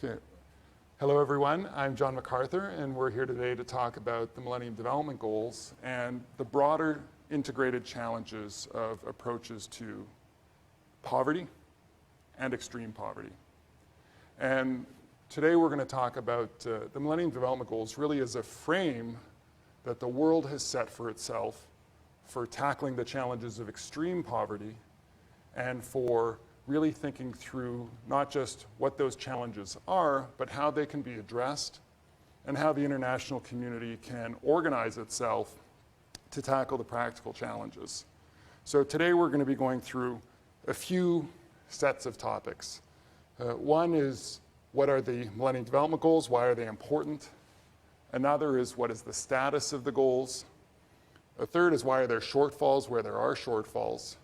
Okay. Hello, everyone. I'm John McArthur, and we're here today to talk about the Millennium Development Goals and the broader integrated challenges of approaches to poverty and extreme poverty. And today we're going to talk about the Millennium Development Goals really as a frame that the world has set for itself for tackling the challenges of extreme poverty and for really thinking through not just what those challenges are, but how they can be addressed and how the international community can organize itself to tackle the practical challenges. So today we're going to be going through a few sets of topics. One is, what are the Millennium Development Goals? Why are they important? Another is, what is the status of the goals? A third is, why are there shortfalls where there are shortfalls?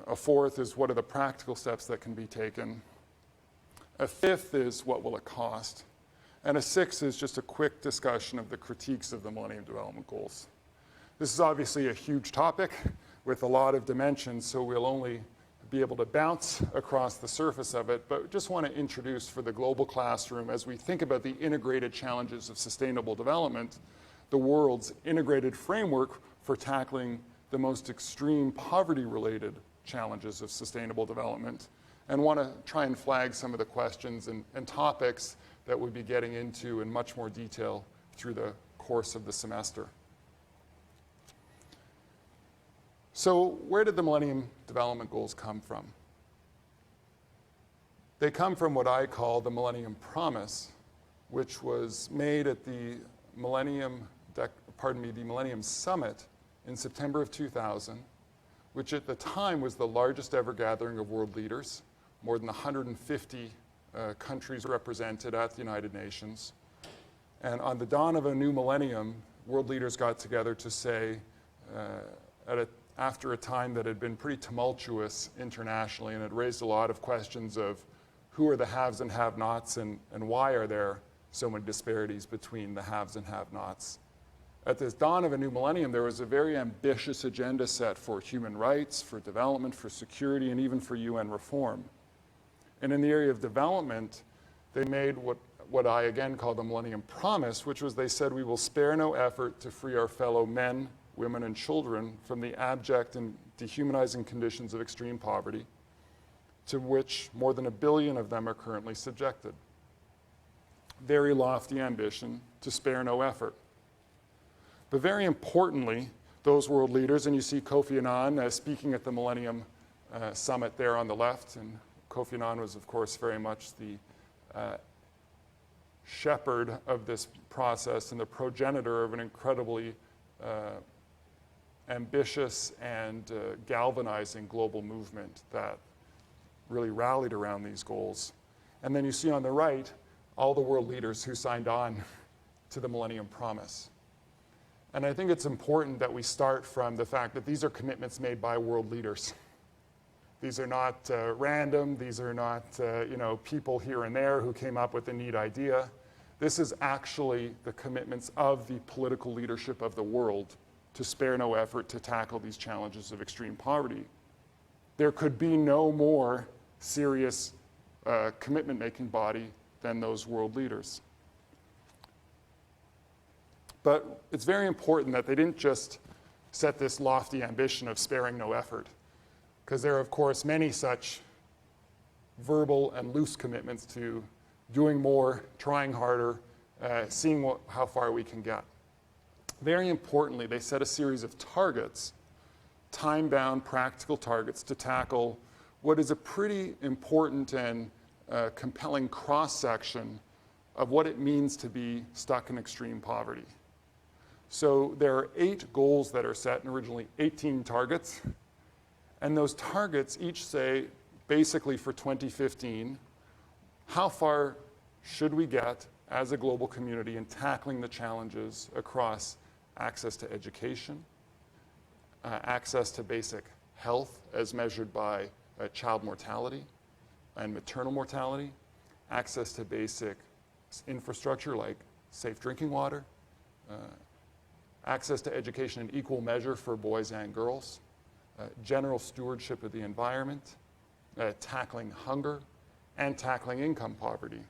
A fourth is, what are the practical steps that can be taken? A fifth is, what will it cost? And a sixth is just a quick discussion of the critiques of the Millennium Development Goals. This is obviously a huge topic with a lot of dimensions, so we'll only be able to bounce across the surface of it, but just want to introduce for the global classroom, as we think about the integrated challenges of sustainable development, the world's integrated framework for tackling the most extreme poverty-related challenges of sustainable development, and want to try and flag some of the questions and topics that we'll be getting into in much more detail through the course of the semester. So where did the Millennium Development Goals come from? They come from what I call the Millennium Promise, which was made at the Millennium Summit in September of 2000, which at the time was the largest ever gathering of world leaders, more than 150 countries represented at the United Nations. And on the dawn of a new millennium, world leaders got together to say, after a time that had been pretty tumultuous internationally and had raised a lot of questions of who are the haves and have-nots and why are there so many disparities between the haves and have-nots. At this dawn of a new millennium, there was a very ambitious agenda set for human rights, for development, for security, and even for UN reform. And in the area of development, they made what I again call the Millennium Promise, which was they said, we will spare no effort to free our fellow men, women, and children from the abject and dehumanizing conditions of extreme poverty, to which more than 1 billion of them are currently subjected. Very lofty ambition to spare no effort. But very importantly, those world leaders, and you see Kofi Annan speaking at the Millennium Summit there on the left, and Kofi Annan was, of course, very much the shepherd of this process and the progenitor of an incredibly ambitious and galvanizing global movement that really rallied around these goals. And then you see on the right all the world leaders who signed on to the Millennium Promise. And I think it's important that we start from the fact that these are commitments made by world leaders. These are not random. These are not people here and there who came up with a neat idea. This is actually the commitments of the political leadership of the world to spare no effort to tackle these challenges of extreme poverty. There could be no more serious commitment-making body than those world leaders. But it's very important that they didn't just set this lofty ambition of sparing no effort, because there are, of course, many such verbal and loose commitments to doing more, trying harder, seeing how far we can get. Very importantly, they set a series of targets, time-bound practical targets, to tackle what is a pretty important and compelling cross-section of what it means to be stuck in extreme poverty. So there are 8 goals that are set, and originally 18 targets. And those targets each say, basically for 2015, how far should we get as a global community in tackling the challenges across access to education, access to basic health as measured by child mortality and maternal mortality, access to basic infrastructure like safe drinking water, access to education in equal measure for boys and girls, general stewardship of the environment, tackling hunger, and tackling income poverty.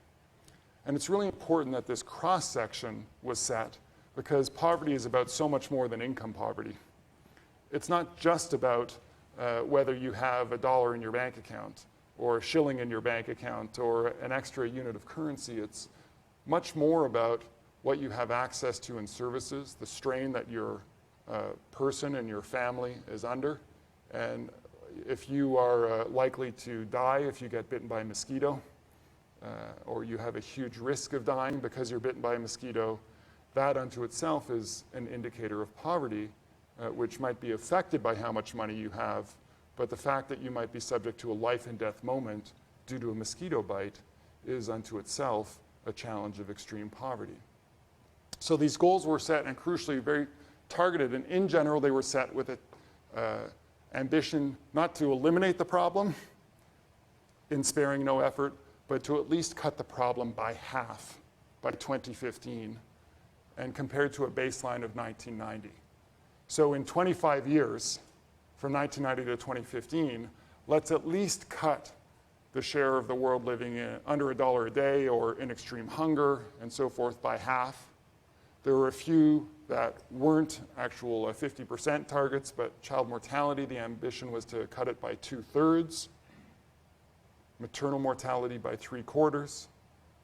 And it's really important that this cross-section was set because poverty is about so much more than income poverty. It's not just about whether you have $1 in your bank account or a shilling in your bank account or an extra unit of currency. It's much more about what you have access to in services, the strain that your person and your family is under, and if you are likely to die if you get bitten by a mosquito, or you have a huge risk of dying because you're bitten by a mosquito, that unto itself is an indicator of poverty, which might be affected by how much money you have, but the fact that you might be subject to a life and death moment due to a mosquito bite is unto itself a challenge of extreme poverty. So these goals were set, and crucially very targeted, and in general they were set with an ambition not to eliminate the problem in sparing no effort, but to at least cut the problem by half by 2015, and compared to a baseline of 1990. So in 25 years, from 1990 to 2015, let's at least cut the share of the world living in under $1 a day or in extreme hunger and so forth by half. There were a few that weren't actual 50% targets, but child mortality, the ambition was to cut it by 2/3, maternal mortality by 3/4.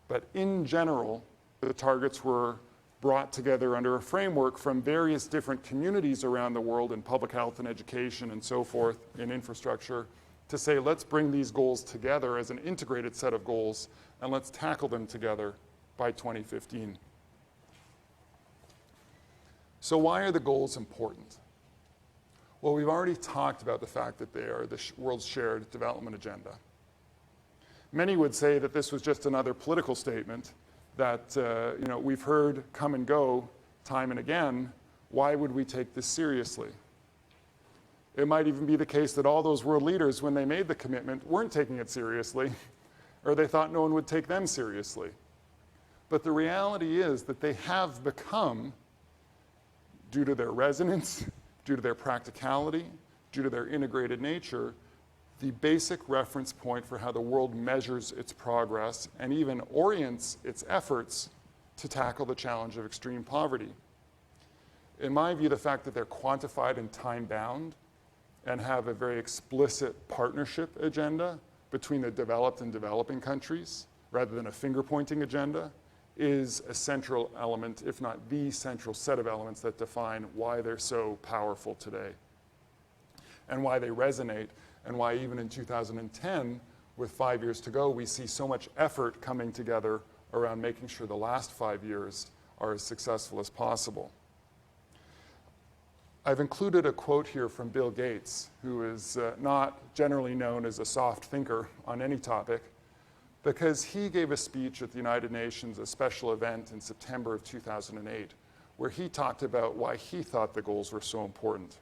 But in general, the targets were brought together under a framework from various different communities around the world in public health and education and so forth, in infrastructure, to say, let's bring these goals together as an integrated set of goals, and let's tackle them together by 2015. So why are the goals important? Well, we've already talked about the fact that they are the world's shared development agenda. Many would say that this was just another political statement that we've heard come and go time and again. Why would we take this seriously? It might even be the case that all those world leaders, when they made the commitment, weren't taking it seriously, or they thought no one would take them seriously. But the reality is that they have become, due to their resonance, due to their practicality, due to their integrated nature, the basic reference point for how the world measures its progress and even orients its efforts to tackle the challenge of extreme poverty. In my view, the fact that they're quantified and time-bound and have a very explicit partnership agenda between the developed and developing countries, rather than a finger-pointing agenda, is a central element, if not the central set of elements that define why they're so powerful today and why they resonate, and why even in 2010, with 5 years to go, we see so much effort coming together around making sure the last 5 years are as successful as possible. I've included a quote here from Bill Gates, who is not generally known as a soft thinker on any topic, because he gave a speech at the United Nations, a special event in September of 2008, where he talked about why he thought the goals were so important.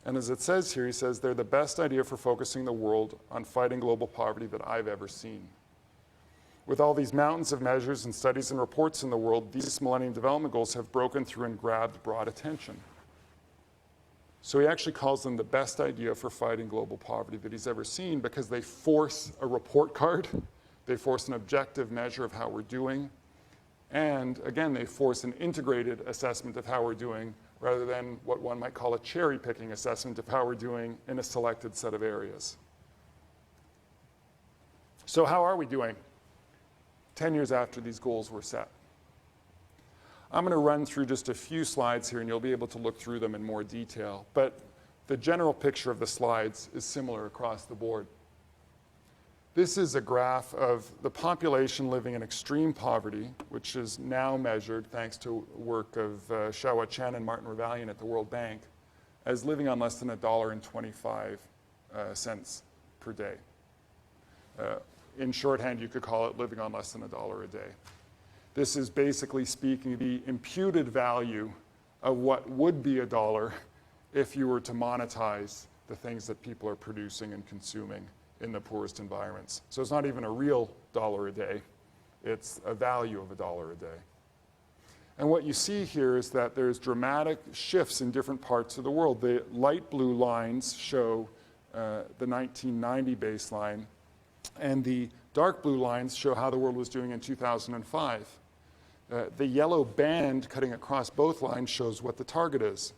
And as it says here, he says, they're the best idea for focusing the world on fighting global poverty that I've ever seen. With all these mountains of measures and studies and reports in the world, these Millennium Development Goals have broken through and grabbed broad attention. So he actually calls them the best idea for fighting global poverty that he's ever seen, because they force a report card, they force an objective measure of how we're doing, and again, they force an integrated assessment of how we're doing, rather than what one might call a cherry-picking assessment of how we're doing in a selected set of areas. So how are we doing 10 years after these goals were set? I'm going to run through just a few slides here, and you'll be able to look through them in more detail. But the general picture of the slides is similar across the board. This is a graph of the population living in extreme poverty, which is now measured, thanks to work of Xiaohua Chen and Martin Ravalian at the World Bank, as living on less than $1.25 per day. In shorthand, you could call it living on less than $1 a day. This is basically speaking the imputed value of what would be $1 if you were to monetize the things that people are producing and consuming in the poorest environments. So it's not even a real $1 a day, it's a value of $1 a day. And what you see here is that there's dramatic shifts in different parts of the world. The light blue lines show the 1990 baseline, and the dark blue lines show how the world was doing in 2005. The yellow band cutting across both lines shows what the target is.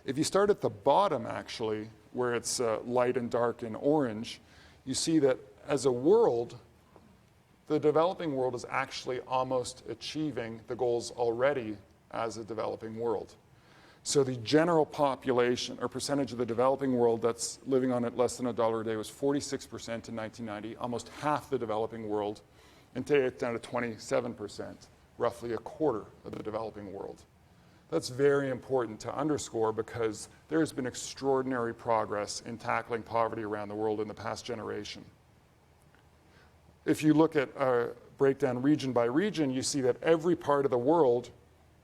If you start at the bottom, actually, where it's light and dark in orange, you see that as a world, the developing world is actually almost achieving the goals already as a developing world. So the general population or percentage of the developing world that's living on at less than $1 a day was 46% in 1990, almost half the developing world, and today it's down to 27%, roughly a quarter of the developing world. That's very important to underscore because there has been extraordinary progress in tackling poverty around the world in the past generation. If you look at a breakdown region by region, you see that every part of the world,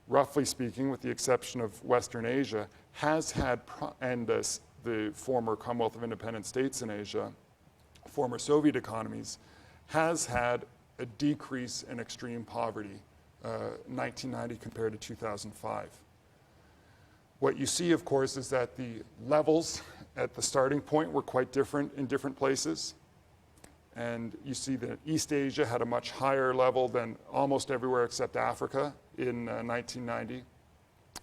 roughly speaking, with the exception of Western Asia, has had, and the former Commonwealth of Independent States in Asia, former Soviet economies, has had a decrease in extreme poverty, 1990 compared to 2005. What you see, of course, is that the levels at the starting point were quite different in different places. And you see that East Asia had a much higher level than almost everywhere except Africa in 1990.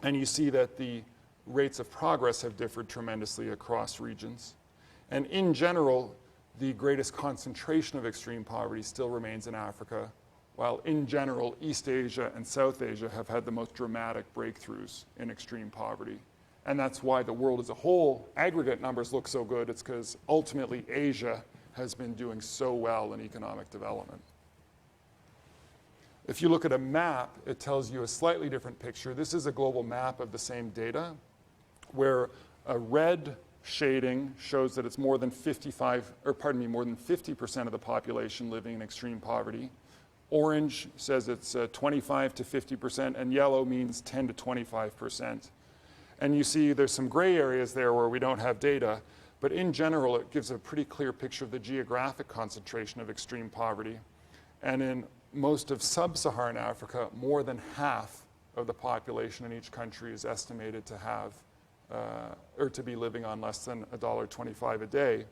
And you see that the rates of progress have differed tremendously across regions. And in general, the greatest concentration of extreme poverty still remains in Africa, while in general, East Asia and South Asia have had the most dramatic breakthroughs in extreme poverty. And that's why the world as a whole, aggregate numbers look so good. It's because ultimately Asia has been doing so well in economic development. If you look at a map, it tells you a slightly different picture. This is a global map of the same data, where a red shading shows that it's more than 50% of the population living in extreme poverty. Orange says it's 25 to 50%, and yellow means 10 to 25%. And you see there's some gray areas there where we don't have data, but in general, it gives a pretty clear picture of the geographic concentration of extreme poverty. And in most of sub-Saharan Africa, more than half of the population in each country is estimated to have, or to be living on less than $1.25 a day.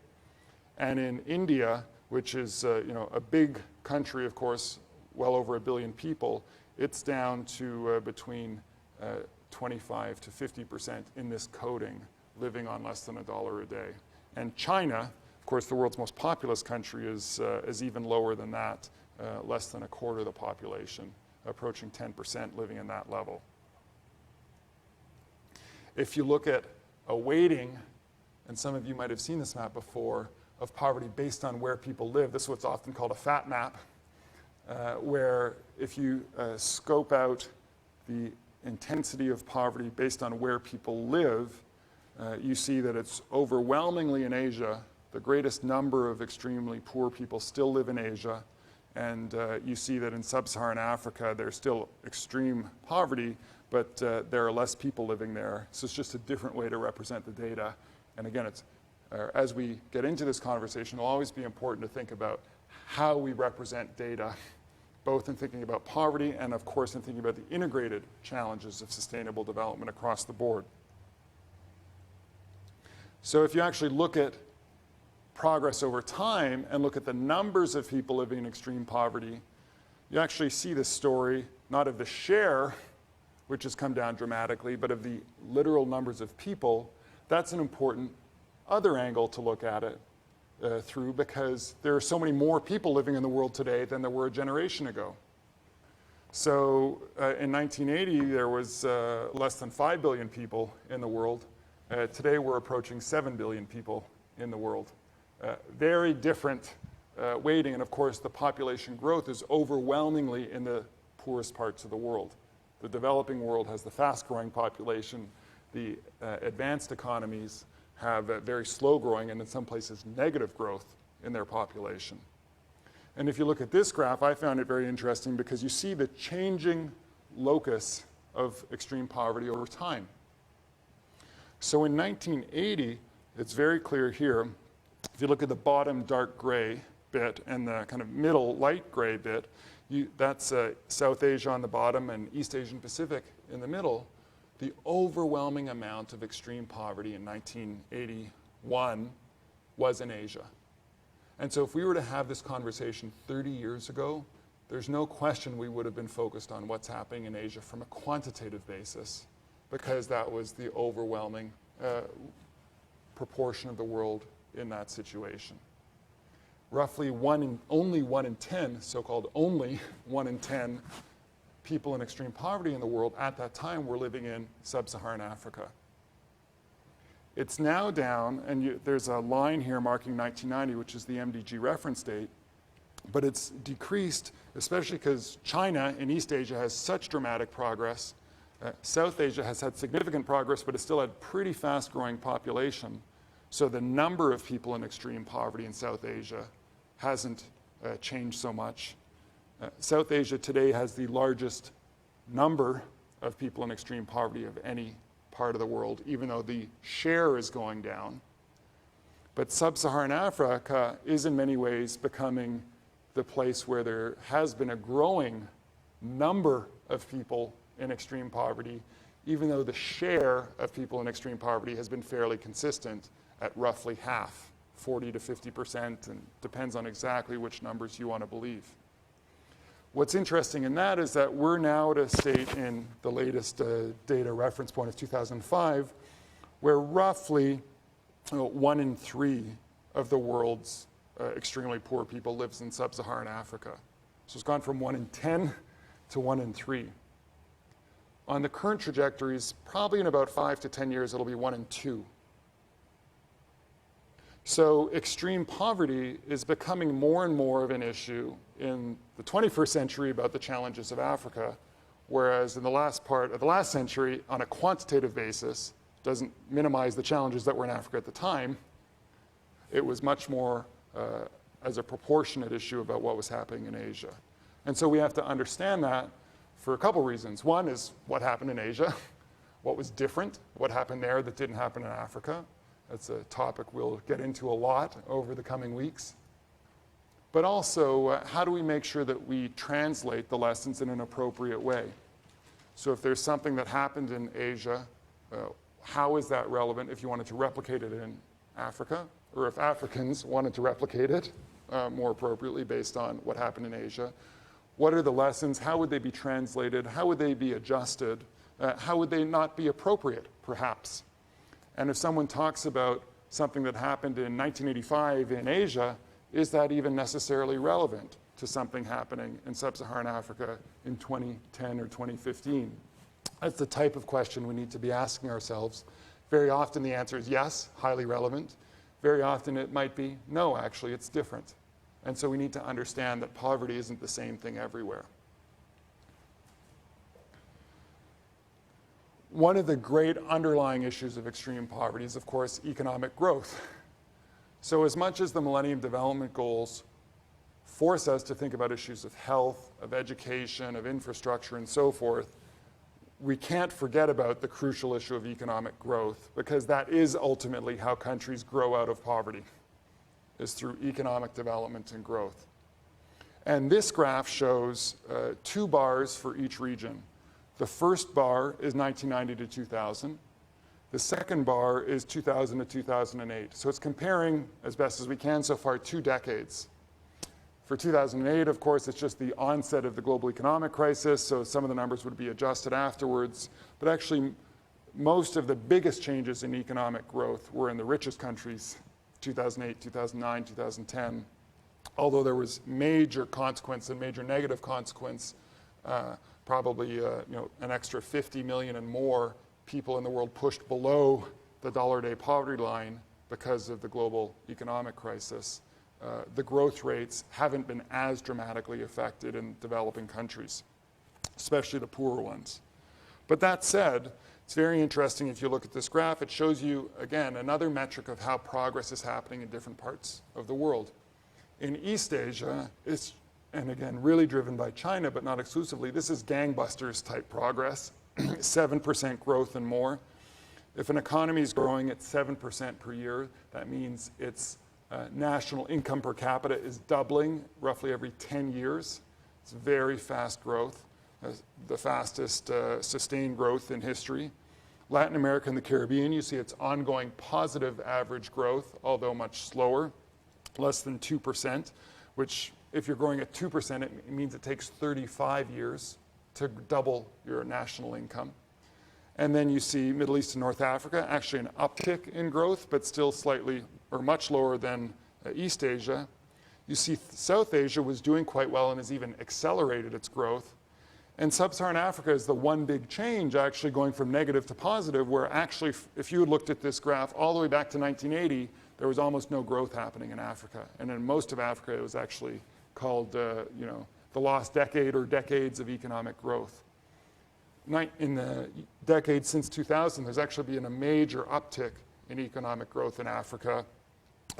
And in India, which is a big country, of course, well over 1 billion people, it's down to between 25 to 50% in this coding, living on less than $1 a day. And China, of course, the world's most populous country, is even lower than that, less than a quarter of the population, approaching 10% living in that level. If you look at a weighting, and some of you might have seen this map before, of poverty based on where people live, this is what's often called a fat map, where if you scope out the intensity of poverty based on where people live, you see that it's overwhelmingly in Asia. The greatest number of extremely poor people still live in Asia. And you see that in sub-Saharan Africa, there's still extreme poverty, but there are less people living there. So it's just a different way to represent the data. And again, as we get into this conversation, it'll always be important to think about how we represent data, both in thinking about poverty and, of course, in thinking about the integrated challenges of sustainable development across the board. So if you actually look at progress over time and look at the numbers of people living in extreme poverty, you actually see this story, not of the share, which has come down dramatically, but of the literal numbers of people. That's an important other angle to look at it through, because there are so many more people living in the world today than there were a generation ago. So in 1980, there was less than 5 billion people in the world. Today, we're approaching 7 billion people in the world. Very different weighting, and of course, the population growth is overwhelmingly in the poorest parts of the world. The developing world has the fast-growing population. The advanced economies have very slow growing, and in some places negative growth in their population. And if you look at this graph, I found it very interesting because you see the changing locus of extreme poverty over time. So in 1980, it's very clear here, if you look at the bottom dark gray bit and the kind of middle light gray bit, that's South Asia on the bottom and East Asian Pacific in the middle. The overwhelming amount of extreme poverty in 1981 was in Asia. And so if we were to have this conversation 30 years ago, there's no question we would have been focused on what's happening in Asia from a quantitative basis, because that was the overwhelming proportion of the world in that situation. Roughly only 1 in 10, so-called only 1 in 10 people in extreme poverty in the world at that time were living in sub-Saharan Africa. It's now down, and there's a line here marking 1990, which is the MDG reference date, but it's decreased, especially because China in East Asia has such dramatic progress. South Asia has had significant progress, but it's still had pretty fast-growing population. So the number of people in extreme poverty in South Asia hasn't changed so much. South Asia today has the largest number of people in extreme poverty of any part of the world, even though the share is going down. But sub-Saharan Africa is in many ways becoming the place where there has been a growing number of people in extreme poverty, even though the share of people in extreme poverty has been fairly consistent at roughly half, 40 to 50%, and depends on exactly which numbers you want to believe. What's interesting in that is that we're now at a state in the latest data reference point of 2005, where roughly 1 in 3 of the world's extremely poor people lives in sub-Saharan Africa. So it's gone from 1 in 10 to 1 in 3. On the current trajectories, probably in about 5 to 10 years, it'll be 1 in 2. So extreme poverty is becoming more and more of an issue in the 21st century about the challenges of Africa, whereas in the last part of the last century, on a quantitative basis, doesn't minimize the challenges that were in Africa at the time. It was much more as a proportionate issue about what was happening in Asia. And so we have to understand that for a couple reasons. One is what happened in Asia, what was different, what happened there that didn't happen in Africa. That's a topic we'll get into a lot over the coming weeks. But also, how do we make sure that we translate the lessons in an appropriate way? So if there's something that happened in Asia, how is that relevant if you wanted to replicate it in Africa? Or if Africans wanted to replicate it more appropriately based on what happened in Asia? What are the lessons? How would they be translated? How would they be adjusted? How would they not be appropriate, perhaps? And if someone talks about something that happened in 1985 in Asia, is that even necessarily relevant to something happening in sub-Saharan Africa in 2010 or 2015? That's the type of question we need to be asking ourselves. Very often the answer is yes, highly relevant. Very often it might be no, actually, it's different. And so we need to understand that poverty isn't the same thing everywhere. One of the great underlying issues of extreme poverty is, of course, economic growth. So as much as the Millennium Development Goals force us to think about issues of health, of education, of infrastructure, and so forth, we can't forget about the crucial issue of economic growth, because that is ultimately how countries grow out of poverty, is through economic development and growth. And this graph shows 2 bars for each region. The first bar is 1990 to 2000. The second bar is 2000 to 2008. So it's comparing, as best as we can so far, 2 decades. For 2008, of course, it's just the onset of the global economic crisis, so some of the numbers would be adjusted afterwards. But actually, most of the biggest changes in economic growth were in the richest countries, 2008, 2009, 2010. Although there was major consequence and major negative consequence, probably an extra 50 million and more people in the world pushed below the dollar-a-day poverty line because of the global economic crisis. The growth rates haven't been as dramatically affected in developing countries, especially the poorer ones. But that said, it's very interesting if you look at this graph. It shows you, again, another metric of how progress is happening in different parts of the world. In East Asia, and again, really driven by China, but not exclusively, this is gangbusters type progress, 7% growth and more. If an economy is growing at 7% per year, that means its national income per capita is doubling roughly every 10 years. It's very fast growth, the fastest sustained growth in history. Latin America and the Caribbean, you see its ongoing positive average growth, although much slower. less than 2%, which if you're growing at 2%, it means it takes 35 years to double your national income. And then you see Middle East and North Africa, actually an uptick in growth, but still slightly or much lower than East Asia. You see South Asia was doing quite well and has even accelerated its growth. And Sub-Saharan Africa is the one big change, actually going from negative to positive, where actually, if you had looked at this graph all the way back to 1980, there was almost no growth happening in Africa. And in most of Africa, it was actually called, the lost decade or decades of economic growth. In the decades since 2000, there's actually been a major uptick in economic growth in Africa,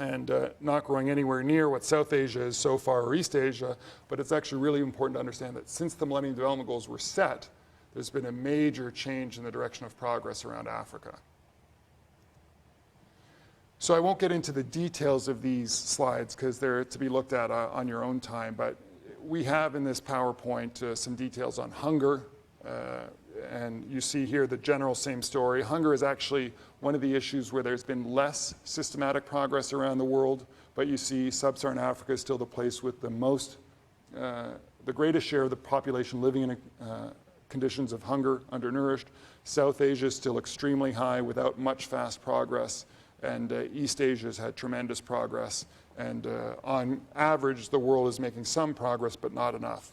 and not growing anywhere near what South Asia is so far, or East Asia, but it's actually really important to understand that since the Millennium Development Goals were set, there's been a major change in the direction of progress around Africa. So I won't get into the details of these slides because they're to be looked at on your own time, but we have in this PowerPoint some details on hunger, and you see here the general same story. Hunger is actually one of the issues where there's been less systematic progress around the world, but you see Sub-Saharan Africa is still the place with the greatest share of the population living in conditions of hunger, undernourished. South Asia is still extremely high without much fast progress, and East Asia has had tremendous progress. And on average, the world is making some progress, but not enough.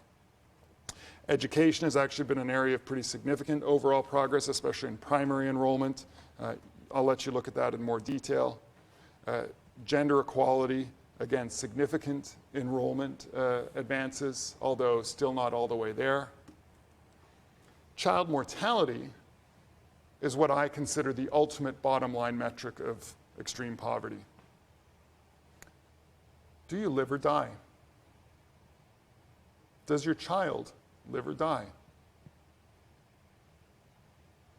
Education has actually been an area of pretty significant overall progress, especially in primary enrollment. I'll let you look at that in more detail. Gender equality, again, significant enrollment advances, although still not all the way there. Child mortality is what I consider the ultimate bottom line metric of extreme poverty. Do you live or die? Does your child live or die?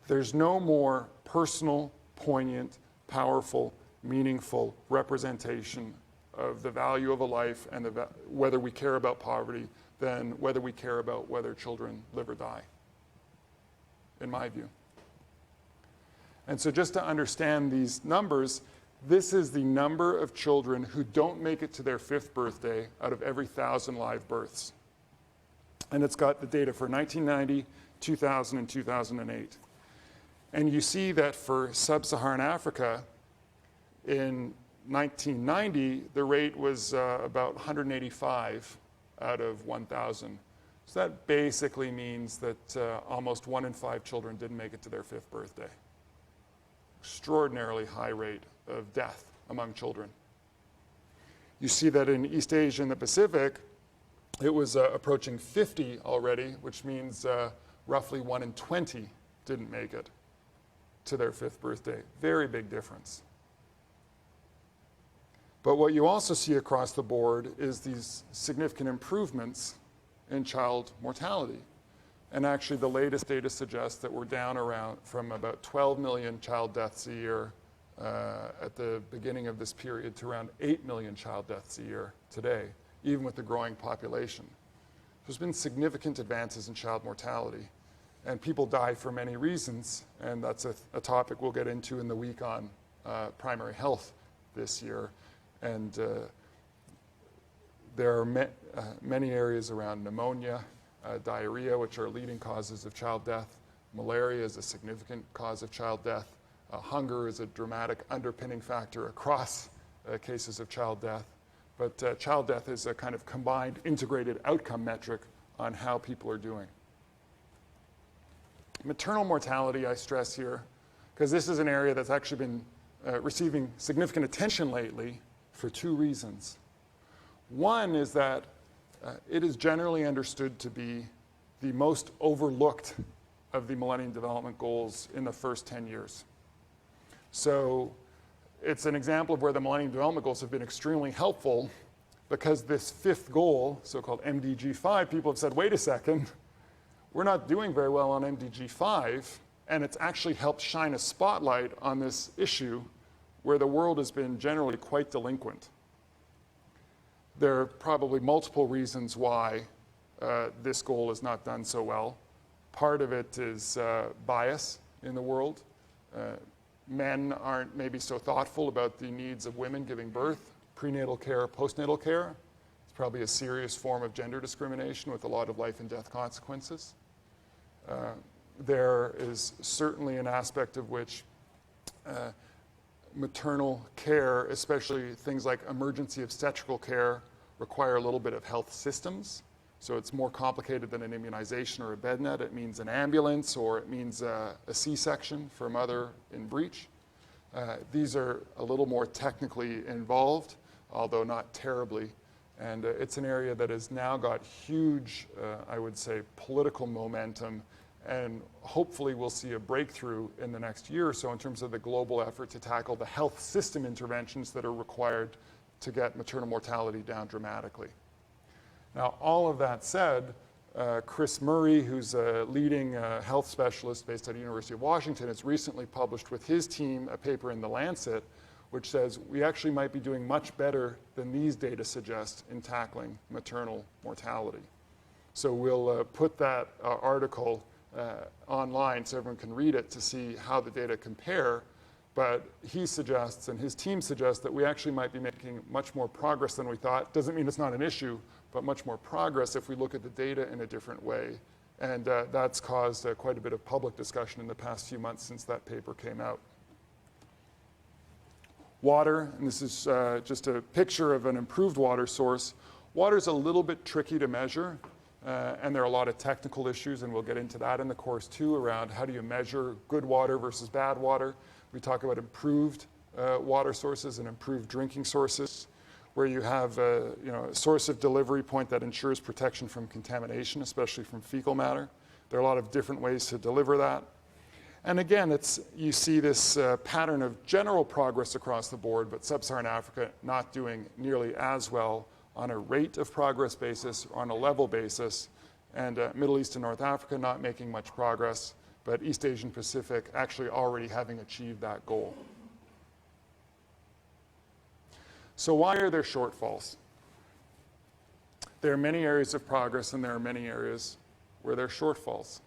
There's no more personal, poignant, powerful, meaningful representation of the value of a life and whether we care about poverty than whether we care about whether children live or die, in my view. And so just to understand these numbers, this is the number of children who don't make it to their 5th birthday out of every 1,000 live births. And it's got the data for 1990, 2000, and 2008. And you see that for Sub-Saharan Africa, in 1990, the rate was about 185 out of 1,000. So that basically means that almost 1 in 5 children didn't make it to their 5th birthday. Extraordinarily high rate of death among children. You see that in East Asia and the Pacific, it was approaching 50 already, which means roughly 1 in 20 didn't make it to their 5th birthday. Very big difference. But what you also see across the board is these significant improvements in child mortality. And actually the latest data suggests that we're down from about 12 million child deaths a year at the beginning of this period to around 8 million child deaths a year today, even with the growing population. There's been significant advances in child mortality, and people die for many reasons, and that's a topic we'll get into in the week on primary health this year. And there are many areas around pneumonia, diarrhea, which are leading causes of child death. Malaria is a significant cause of child death. Hunger is a dramatic underpinning factor across cases of child death. But child death is a kind of combined, integrated outcome metric on how people are doing. Maternal mortality, I stress here, because this is an area that's actually been receiving significant attention lately for 2 reasons. One is that it is generally understood to be the most overlooked of the Millennium Development Goals in the first 10 years. So it's an example of where the Millennium Development Goals have been extremely helpful, because this 5th goal, so-called MDG 5, people have said, wait a second, we're not doing very well on MDG 5, and it's actually helped shine a spotlight on this issue where the world has been generally quite delinquent. There are probably multiple reasons why this goal is not done so well. Part of it is bias in the world. Men aren't maybe so thoughtful about the needs of women giving birth. prenatal care, postnatal care. It's probably a serious form of gender discrimination with a lot of life and death consequences. There is certainly an aspect of which maternal care, especially things like emergency obstetrical care, require a little bit of health systems. So it's more complicated than an immunization or a bed net. It means an ambulance, or it means a C-section for a mother in breech. These are a little more technically involved, although not terribly. And it's an area that has now got huge, I would say, political momentum. And hopefully we'll see a breakthrough in the next year or so in terms of the global effort to tackle the health system interventions that are required to get maternal mortality down dramatically. Now, all of that said, Chris Murray, who's a leading health specialist based at the University of Washington, has recently published with his team a paper in The Lancet, which says we actually might be doing much better than these data suggest in tackling maternal mortality. So we'll put that article online so everyone can read it to see how the data compare. But he suggests, and his team suggests, that we actually might be making much more progress than we thought. Doesn't mean it's not an issue, but much more progress if we look at the data in a different way. And that's caused quite a bit of public discussion in the past few months since that paper came out. Water, and this is just a picture of an improved water source. Water is a little bit tricky to measure. And there are a lot of technical issues, and we'll get into that in the course too, around how do you measure good water versus bad water. We talk about improved water sources and improved drinking sources, where you have a source of delivery point that ensures protection from contamination, especially from fecal matter. There are a lot of different ways to deliver that. And again, you see this pattern of general progress across the board, but sub-Saharan Africa not doing nearly as well on a rate of progress basis, or on a level basis, and Middle East and North Africa not making much progress, but East Asian Pacific actually already having achieved that goal. So why are there shortfalls? There are many areas of progress, and there are many areas where there are shortfalls.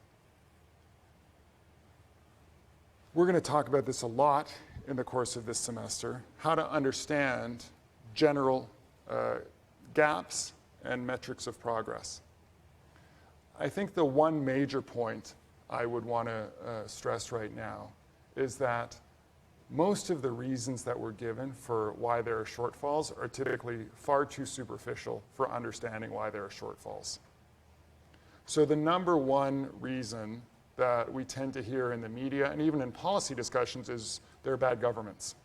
We're going to talk about this a lot in the course of this semester, how to understand general gaps and metrics of progress. I think the one major point I would want to stress right now is that most of the reasons that we're given for why there are shortfalls are typically far too superficial for understanding why there are shortfalls. So the number one reason that we tend to hear in the media and even in policy discussions is there are bad governments.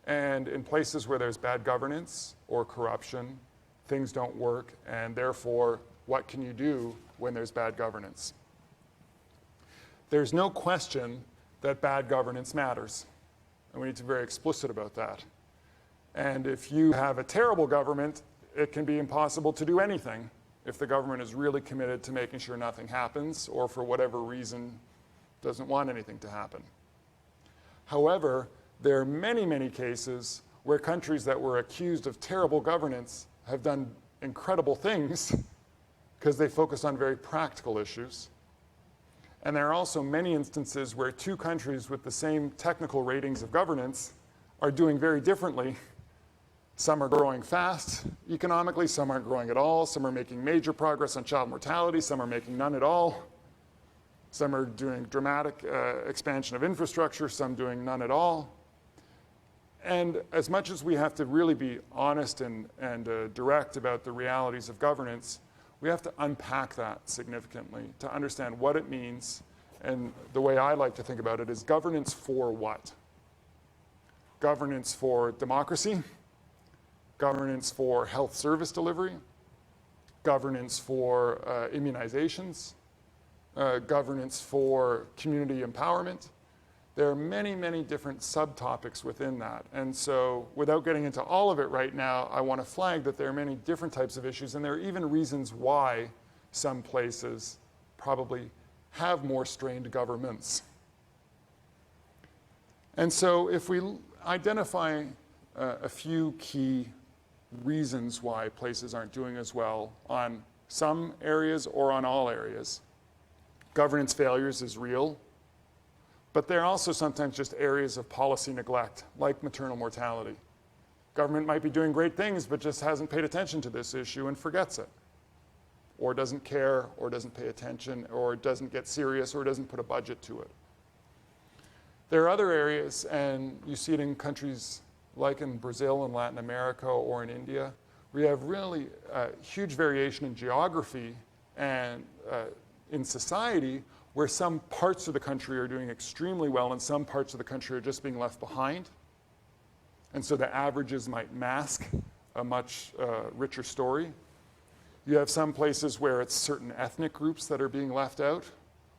And in places where there's bad governance or corruption, things don't work, and therefore, what can you do when there's bad governance? There's no question that bad governance matters, and we need to be very explicit about that. And if you have a terrible government, it can be impossible to do anything if the government is really committed to making sure nothing happens, or for whatever reason doesn't want anything to happen. However, there are many, many cases where countries that were accused of terrible governance have done incredible things because they focus on very practical issues. And there are also many instances where two countries with the same technical ratings of governance are doing very differently. Some are growing fast economically, some aren't growing at all, some are making major progress on child mortality, some are making none at all. Some are doing dramatic expansion of infrastructure, some doing none at all. And as much as we have to really be honest and direct about the realities of governance, we have to unpack that significantly to understand what it means. And the way I like to think about it is governance for what? Governance for democracy, governance for health service delivery, governance for immunizations, governance for community empowerment. There are many, many different subtopics within that. And so without getting into all of it right now, I want to flag that there are many different types of issues, and there are even reasons why some places probably have more strained governments. And so if we identify a few key reasons why places aren't doing as well on some areas or on all areas, governance failures is real. But there are also sometimes just areas of policy neglect, like maternal mortality. Government might be doing great things, but just hasn't paid attention to this issue and forgets it, or doesn't care, or doesn't pay attention, or doesn't get serious, or doesn't put a budget to it. There are other areas, and you see it in countries like in Brazil and Latin America or in India, where you have really huge variation in geography and in society, where some parts of the country are doing extremely well and some parts of the country are just being left behind. And so the averages might mask a much richer story. You have some places where it's certain ethnic groups that are being left out,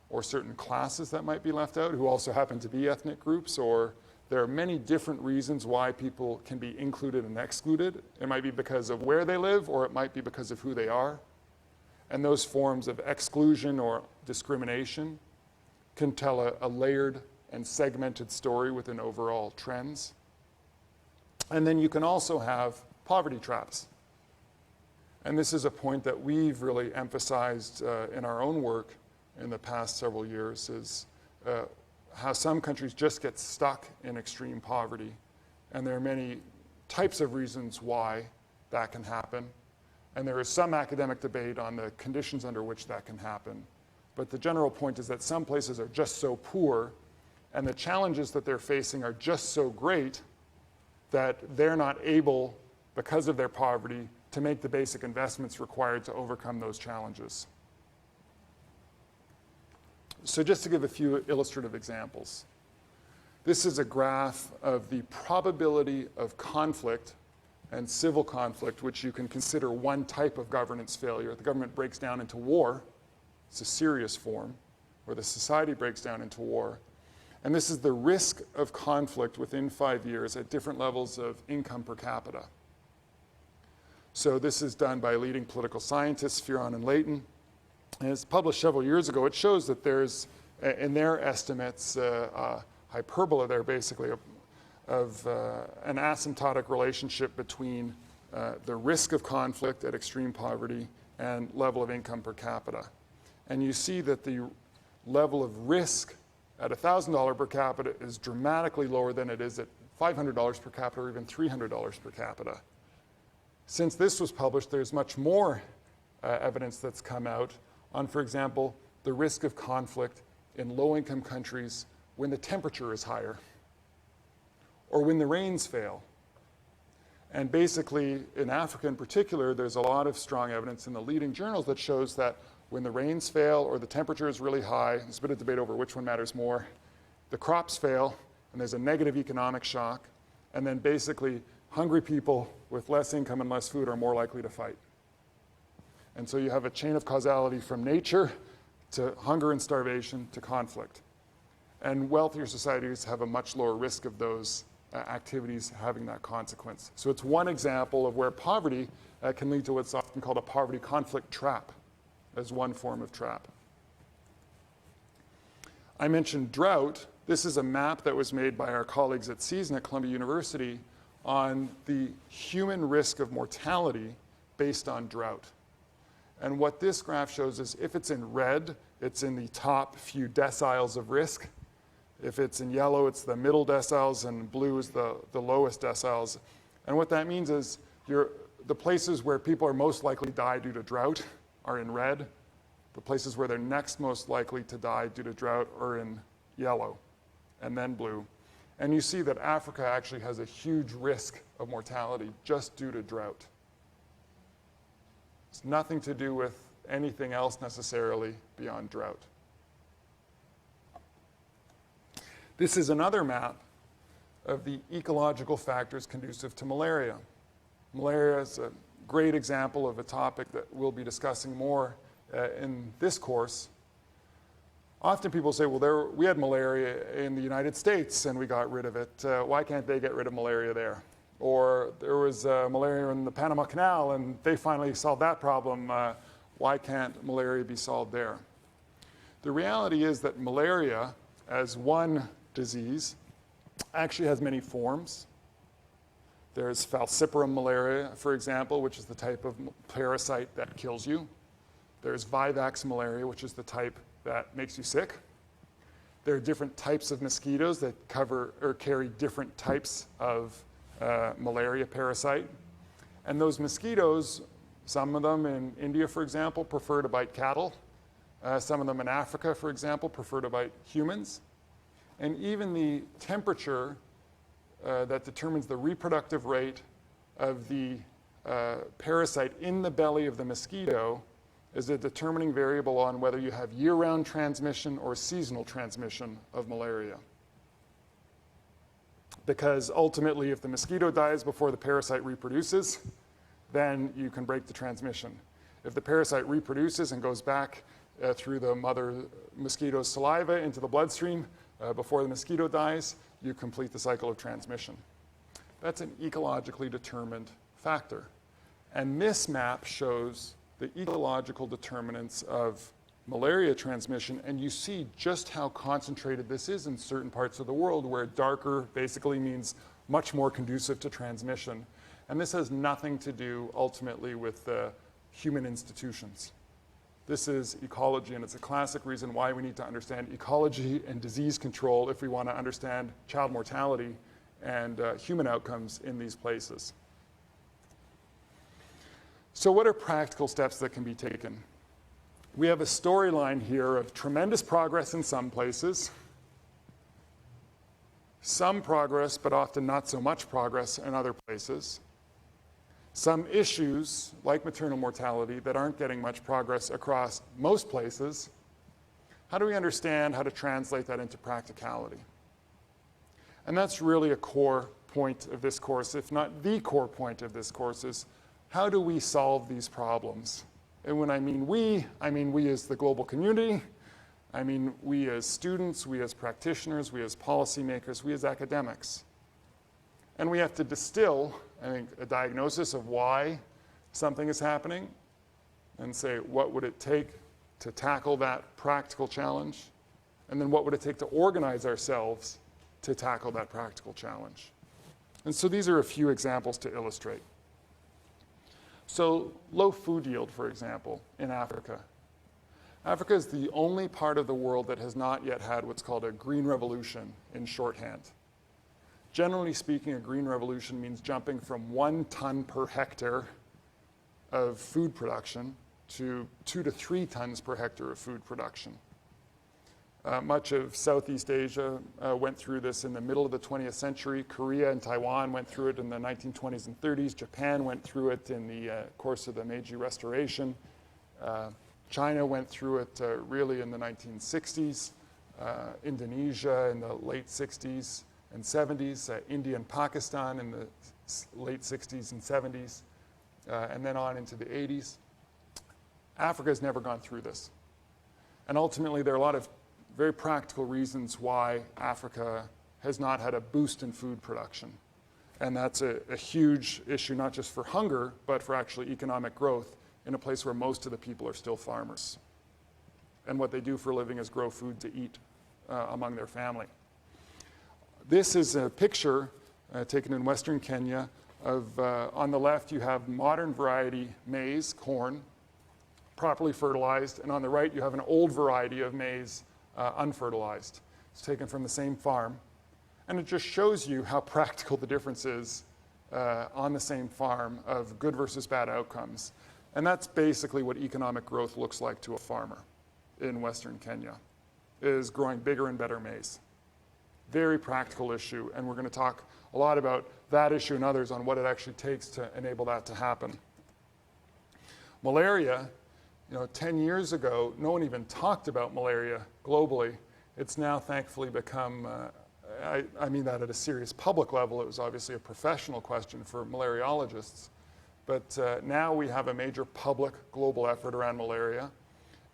or certain classes that might be left out, who also happen to be ethnic groups, or there are many different reasons why people can be included and excluded. It might be because of where they live, or it might be because of who they are. And those forms of exclusion or discrimination can tell a layered and segmented story within overall trends. And then you can also have poverty traps. And this is a point that we've really emphasized in our own work in the past several years, is how some countries just get stuck in extreme poverty. And there are many types of reasons why that can happen. And there is some academic debate on the conditions under which that can happen. But the general point is that some places are just so poor, and the challenges that they're facing are just so great that they're not able, because of their poverty, to make the basic investments required to overcome those challenges. So just to give a few illustrative examples. This is a graph of the probability of conflict and civil conflict, which you can consider one type of governance failure. The government breaks down into war. It's a serious form, where the society breaks down into war. And this is the risk of conflict within 5 years at different levels of income per capita. So this is done by leading political scientists, Fearon and Layton. And it's published several years ago. It shows that there's, in their estimates, hyperbola there basically of an asymptotic relationship between the risk of conflict at extreme poverty and level of income per capita. And you see that the level of risk at $1,000 per capita is dramatically lower than it is at $500 per capita or even $300 per capita. Since this was published, there's much more evidence that's come out on, for example, the risk of conflict in low-income countries when the temperature is higher or when the rains fail. And basically, in Africa in particular, there's a lot of strong evidence in the leading journals that shows that when the rains fail or the temperature is really high, there's a bit of debate over which one matters more, the crops fail and there's a negative economic shock, and then basically hungry people with less income and less food are more likely to fight. And so you have a chain of causality from nature to hunger and starvation to conflict. And wealthier societies have a much lower risk of those activities having that consequence. So it's one example of where poverty can lead to what's often called a poverty conflict trap, as one form of trap. I mentioned drought. This is a map that was made by our colleagues at CSUN at Columbia University on the human risk of mortality based on drought. And what this graph shows is if it's in red, it's in the top few deciles of risk. If it's in yellow, it's the middle deciles, and blue is the lowest deciles. And what that means is the places where people are most likely to die due to drought are in red. The places where they're next most likely to die due to drought are in yellow, and then blue. And you see that Africa actually has a huge risk of mortality just due to drought. It's nothing to do with anything else necessarily beyond drought. This is another map of the ecological factors conducive to malaria. Malaria is a great example of a topic that we'll be discussing more in this course. Often people say, well, we had malaria in the United States and we got rid of it. Why can't they get rid of malaria there? Or there was malaria in the Panama Canal and they finally solved that problem. Why can't malaria be solved there? The reality is that malaria, as one disease, actually has many forms. There's falciparum malaria, for example, which is the type of parasite that kills you. There's vivax malaria, which is the type that makes you sick. There are different types of mosquitoes that cover or carry different types of malaria parasite. And those mosquitoes, some of them in India, for example, prefer to bite cattle. Some of them in Africa, for example, prefer to bite humans. And even the temperature that determines the reproductive rate of the parasite in the belly of the mosquito is a determining variable on whether you have year-round transmission or seasonal transmission of malaria. Because ultimately, if the mosquito dies before the parasite reproduces, then you can break the transmission. If the parasite reproduces and goes back through the mother mosquito's saliva into the bloodstream before the mosquito dies, you complete the cycle of transmission. That's an ecologically determined factor. And this map shows the ecological determinants of malaria transmission, and you see just how concentrated this is in certain parts of the world where darker basically means much more conducive to transmission. And this has nothing to do ultimately with human institutions. This is ecology, and it's a classic reason why we need to understand ecology and disease control if we want to understand child mortality and human outcomes in these places. So what are practical steps that can be taken? We have a storyline here of tremendous progress in some places, some progress, but often not so much progress in other places, some issues, like maternal mortality, that aren't getting much progress across most places. How do we understand how to translate that into practicality? And that's really a core point of this course, if not the core point of this course, is how do we solve these problems? And when I mean we as the global community, I mean we as students, we as practitioners, we as policymakers, we as academics. And we have to distill, I think, a diagnosis of why something is happening and say, what would it take to tackle that practical challenge? And then what would it take to organize ourselves to tackle that practical challenge? And so these are a few examples to illustrate. So low food yield, for example, in Africa. Africa is the only part of the world that has not yet had what's called a green revolution in shorthand. Generally speaking, a green revolution means jumping from 1 ton per hectare of food production to 2 to 3 tons per hectare of food production. Much of Southeast Asia went through this in the middle of the 20th century. Korea and Taiwan went through it in the 1920s and 30s. Japan went through it in the course of the Meiji Restoration. China went through it really in the 1960s. Indonesia in the late 60s and 70s. India and Pakistan in the late 60s and 70s. And then on into the 80s. Africa has never gone through this. And ultimately, there are a lot of very practical reasons why Africa has not had a boost in food production. And that's a huge issue, not just for hunger, but for actually economic growth in a place where most of the people are still farmers. And what they do for a living is grow food to eat among their family. This is a picture taken in Western Kenya of, on the left, you have modern variety maize, corn, properly fertilized, and on the right, you have an old variety of maize, unfertilized. It's taken from the same farm. And it just shows you how practical the difference is on the same farm of good versus bad outcomes. And that's basically what economic growth looks like to a farmer in Western Kenya, is growing bigger and better maize. Very practical issue, and we're going to talk a lot about that issue and others on what it actually takes to enable that to happen. Malaria, 10 years ago, no one even talked about malaria globally. It's now thankfully become, I mean that at a serious public level. It was obviously a professional question for malariologists. But now we have a major public global effort around malaria.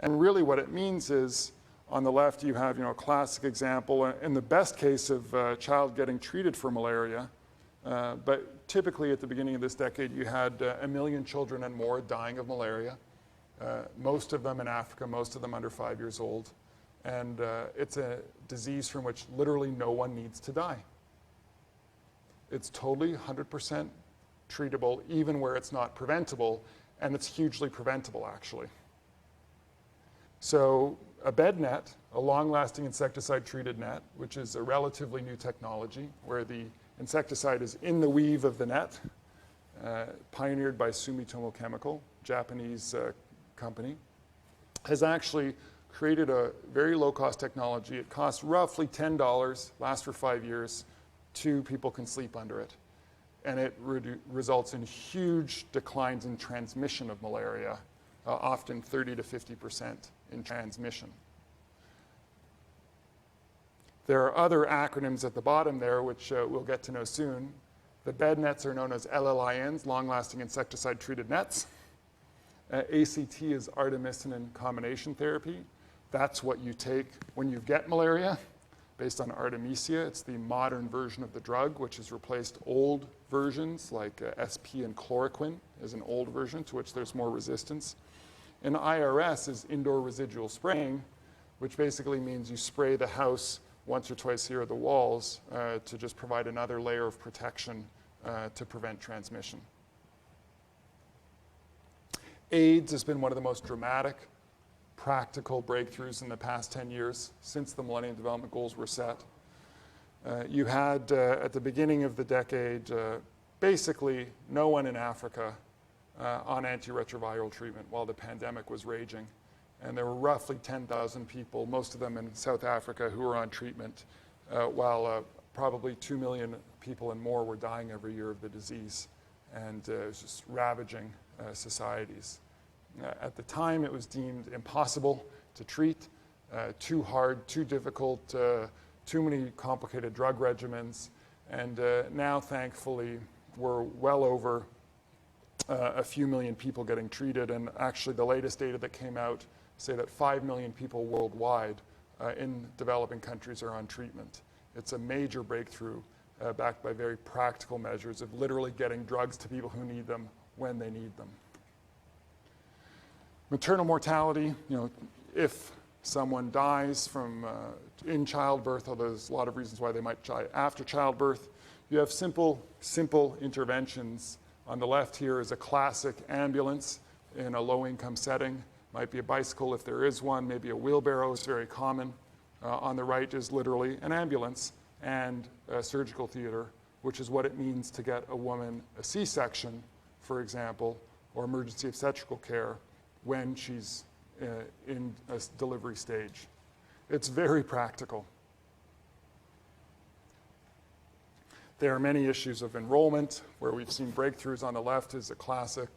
And really what it means is, on the left you have a classic example, in the best case of a child getting treated for malaria. But typically at the beginning of this decade you had 1 million children and more dying of malaria. Most of them in Africa, most of them under 5 years old. And it's a disease from which literally no one needs to die. It's totally 100% treatable, even where it's not preventable, and it's hugely preventable, actually. So a bed net, a long-lasting insecticide-treated net, which is a relatively new technology, where the insecticide is in the weave of the net, pioneered by Sumitomo Chemical, Japanese company, has actually created a very low-cost technology. It costs roughly $10, lasts for 5 years. 2 people can sleep under it. And it results in huge declines in transmission of malaria, often 30 to 50% in transmission. There are other acronyms at the bottom there, which we'll get to know soon. The bed nets are known as LLINs, long-lasting insecticide-treated nets. ACT is artemisinin combination therapy. That's what you take when you get malaria, based on Artemisia. It's the modern version of the drug, which has replaced old versions like SP and chloroquine is an old version to which there's more resistance. And IRS is indoor residual spraying, which basically means you spray the house once or twice a year, the walls, to just provide another layer of protection to prevent transmission. AIDS has been one of the most dramatic, practical breakthroughs in the past 10 years since the Millennium Development Goals were set. You had, at the beginning of the decade, basically no one in Africa on antiretroviral treatment while the pandemic was raging. And there were roughly 10,000 people, most of them in South Africa, who were on treatment, while probably 2 million people and more were dying every year of the disease. And it was just ravaging societies. At the time, it was deemed impossible to treat, too hard, too difficult, too many complicated drug regimens. And now, thankfully, we're well over a few million people getting treated. And actually, the latest data that came out say that 5 million people worldwide in developing countries are on treatment. It's a major breakthrough backed by very practical measures of literally getting drugs to people who need them when they need them. Maternal mortality, if someone dies from in childbirth, although there's a lot of reasons why they might die after childbirth, you have simple interventions. On the left here is a classic ambulance in a low-income setting. Might be a bicycle if there is one, maybe a wheelbarrow is very common. On the right is literally an ambulance and a surgical theater, which is what it means to get a woman a C-section, for example, or emergency obstetrical care when she's in a delivery stage. It's very practical. There are many issues of enrollment, where we've seen breakthroughs. On the left is a classic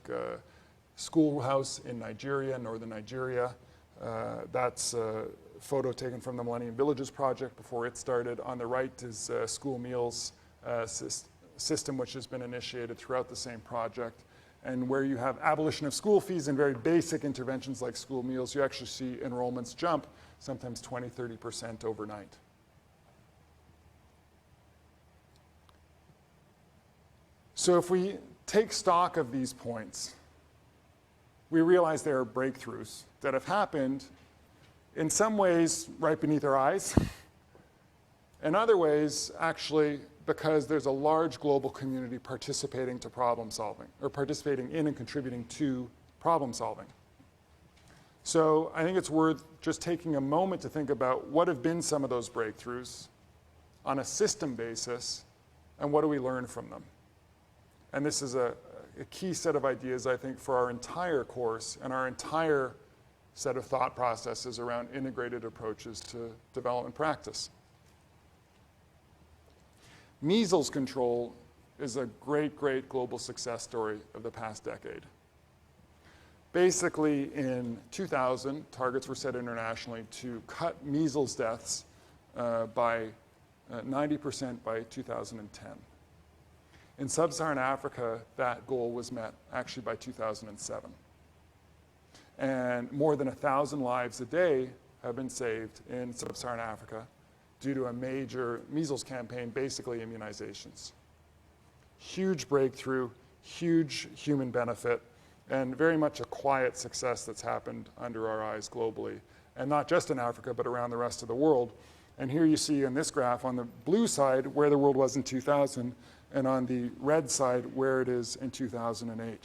schoolhouse in Nigeria, northern Nigeria. That's a photo taken from the Millennium Villages project before it started. On the right is a school meals system, which has been initiated throughout the same project. And where you have abolition of school fees and very basic interventions like school meals, you actually see enrollments jump, sometimes 20, 30% overnight. So if we take stock of these points, we realize there are breakthroughs that have happened in some ways right beneath our eyes, in other ways actually because there's a large global community participating to problem solving, or participating in and contributing to problem solving. So I think it's worth just taking a moment to think about what have been some of those breakthroughs on a system basis, and what do we learn from them? And this is a key set of ideas, I think, for our entire course and our entire set of thought processes around integrated approaches to development practice. Measles control is a great, great global success story of the past decade. Basically, in 2000, targets were set internationally to cut measles deaths by 90% by 2010. In Sub-Saharan Africa, that goal was met actually by 2007. And more than 1,000 lives a day have been saved in Sub-Saharan Africa due to a major measles campaign, basically immunizations. Huge breakthrough, huge human benefit, and very much a quiet success that's happened under our eyes globally. And not just in Africa, but around the rest of the world. And here you see in this graph on the blue side where the world was in 2000, and on the red side where it is in 2008.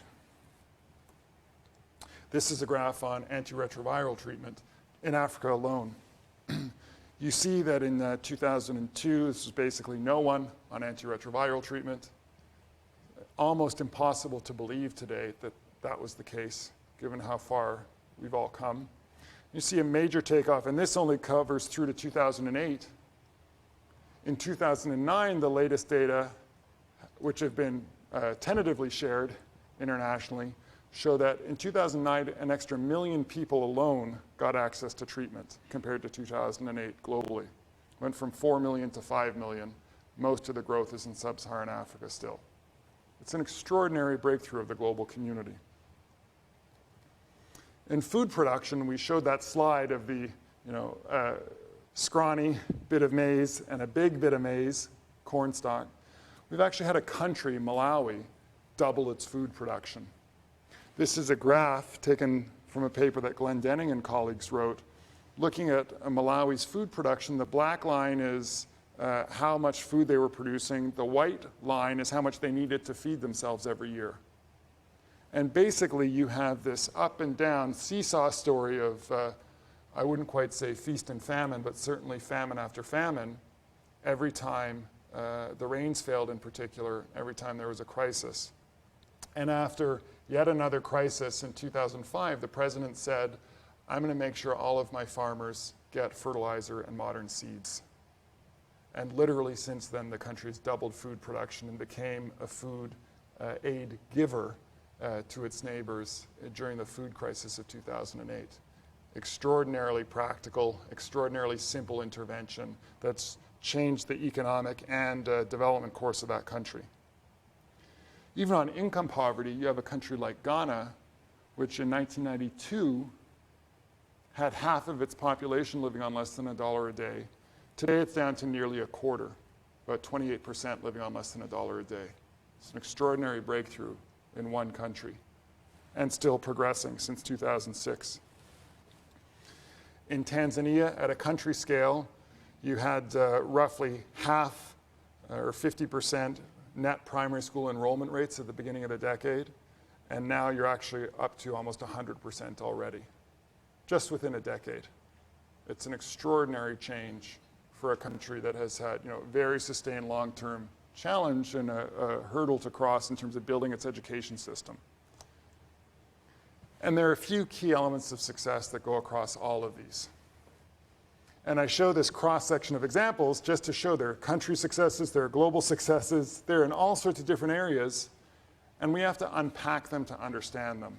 This is a graph on antiretroviral treatment in Africa alone. You see that in 2002, this was basically no one on antiretroviral treatment. Almost impossible to believe today that that was the case, given how far we've all come. You see a major takeoff, and this only covers through to 2008. In 2009, the latest data, which have been tentatively shared internationally, show that in 2009, an extra 1 million people alone got access to treatment compared to 2008 globally. Went from 4 million to 5 million. Most of the growth is in sub-Saharan Africa still. It's an extraordinary breakthrough of the global community. In food production, we showed that slide of the scrawny bit of maize and a big bit of maize, corn stalk. We've actually had a country, Malawi, double its food production. This is a graph taken from a paper that Glenn Denning and colleagues wrote, looking at Malawi's food production. The black line is how much food they were producing. The white line is how much they needed to feed themselves every year. And basically, you have this up and down seesaw story of, I wouldn't quite say feast and famine, but certainly famine after famine, every time the rains failed in particular, every time there was a crisis. And after yet another crisis in 2005, the president said, I'm going to make sure all of my farmers get fertilizer and modern seeds. And literally since then, the country's doubled food production and became a food aid giver to its neighbors during the food crisis of 2008. Extraordinarily practical, extraordinarily simple intervention that's changed the economic and development course of that country. Even on income poverty, you have a country like Ghana, which in 1992 had half of its population living on less than $1 a day. Today it's down to nearly a quarter, about 28% living on less than $1 a day. It's an extraordinary breakthrough in one country, and still progressing since 2006. In Tanzania, at a country scale, you had roughly half or 50% net primary school enrollment rates at the beginning of the decade, and now you're actually up to almost 100% already, just within a decade. It's an extraordinary change for a country that has had very sustained long-term challenge and a hurdle to cross in terms of building its education system. And there are a few key elements of success that go across all of these. And I show this cross-section of examples just to show there are country successes, there are global successes, they're in all sorts of different areas, and we have to unpack them to understand them.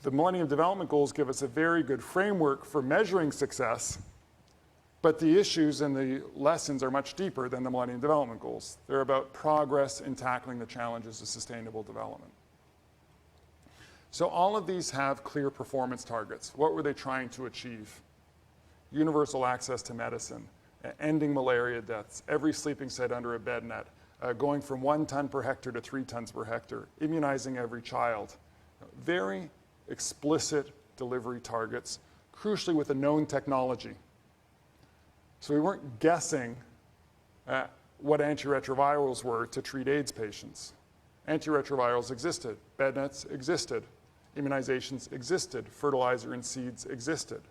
The Millennium Development Goals give us a very good framework for measuring success, but the issues and the lessons are much deeper than the Millennium Development Goals. They're about progress in tackling the challenges of sustainable development. So all of these have clear performance targets. What were they trying to achieve? Universal access to medicine, ending malaria deaths, every sleeping site under a bed net, going from 1 ton per hectare to 3 tons per hectare, immunizing every child. Very explicit delivery targets, crucially with a known technology. So we weren't guessing at what antiretrovirals were to treat AIDS patients. Antiretrovirals existed, bed nets existed, immunizations existed, fertilizer and seeds existed.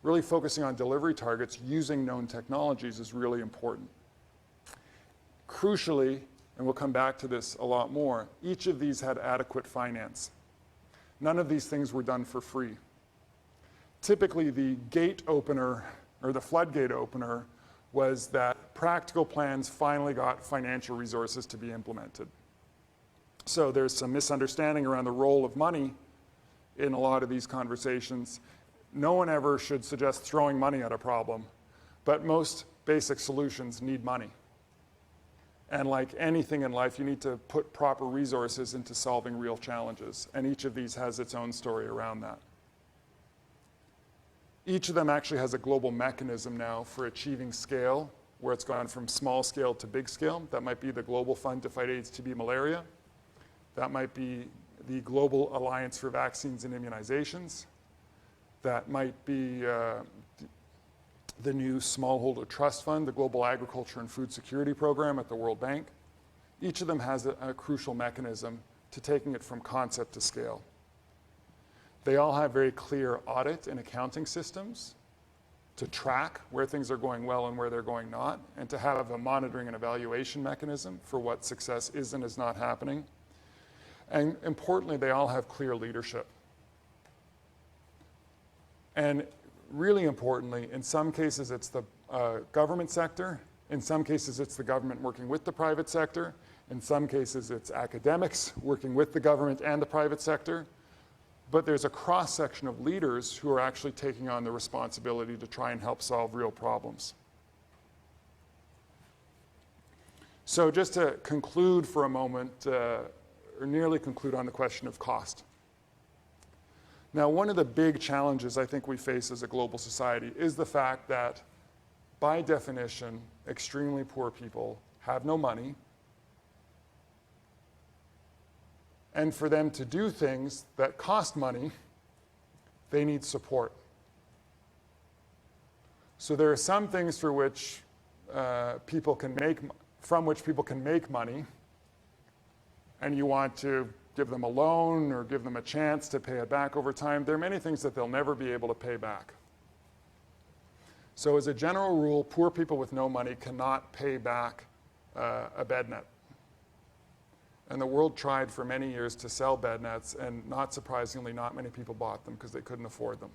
Really focusing on delivery targets using known technologies is really important. Crucially, and we'll come back to this a lot more, each of these had adequate finance. None of these things were done for free. Typically, the gate opener, or the floodgate opener, was that practical plans finally got financial resources to be implemented. So there's some misunderstanding around the role of money in a lot of these conversations. No one ever should suggest throwing money at a problem, but most basic solutions need money. And like anything in life, you need to put proper resources into solving real challenges, and each of these has its own story around that. Each of them actually has a global mechanism now for achieving scale, where it's gone from small scale to big scale. That might be the Global Fund to Fight AIDS, TB, Malaria. That might be the Global Alliance for Vaccines and Immunizations. That might be the new Smallholder Trust Fund, the Global Agriculture and Food Security Program at the World Bank. Each of them has a crucial mechanism to taking it from concept to scale. They all have very clear audit and accounting systems. to track where things are going well and where they're going not, and to have a monitoring and evaluation mechanism for what success is and is not happening. And importantly, they all have clear leadership. And really importantly, in some cases it's the government sector, in some cases it's the government working with the private sector, in some cases it's academics working with the government and the private sector, but there's a cross-section of leaders who are actually taking on the responsibility to try and help solve real problems. So just to conclude for a moment, or nearly conclude on the question of cost. Now, one of the big challenges I think we face as a global society is the fact that, by definition, extremely poor people have no money. And for them to do things that cost money, they need support. So there are some things for which people can make money, and you want to give them a loan or give them a chance to pay it back over time. There are many things that they'll never be able to pay back. So as a general rule, poor people with no money cannot pay back a bed net. And the world tried for many years to sell bed nets, and not surprisingly, not many people bought them because they couldn't afford them.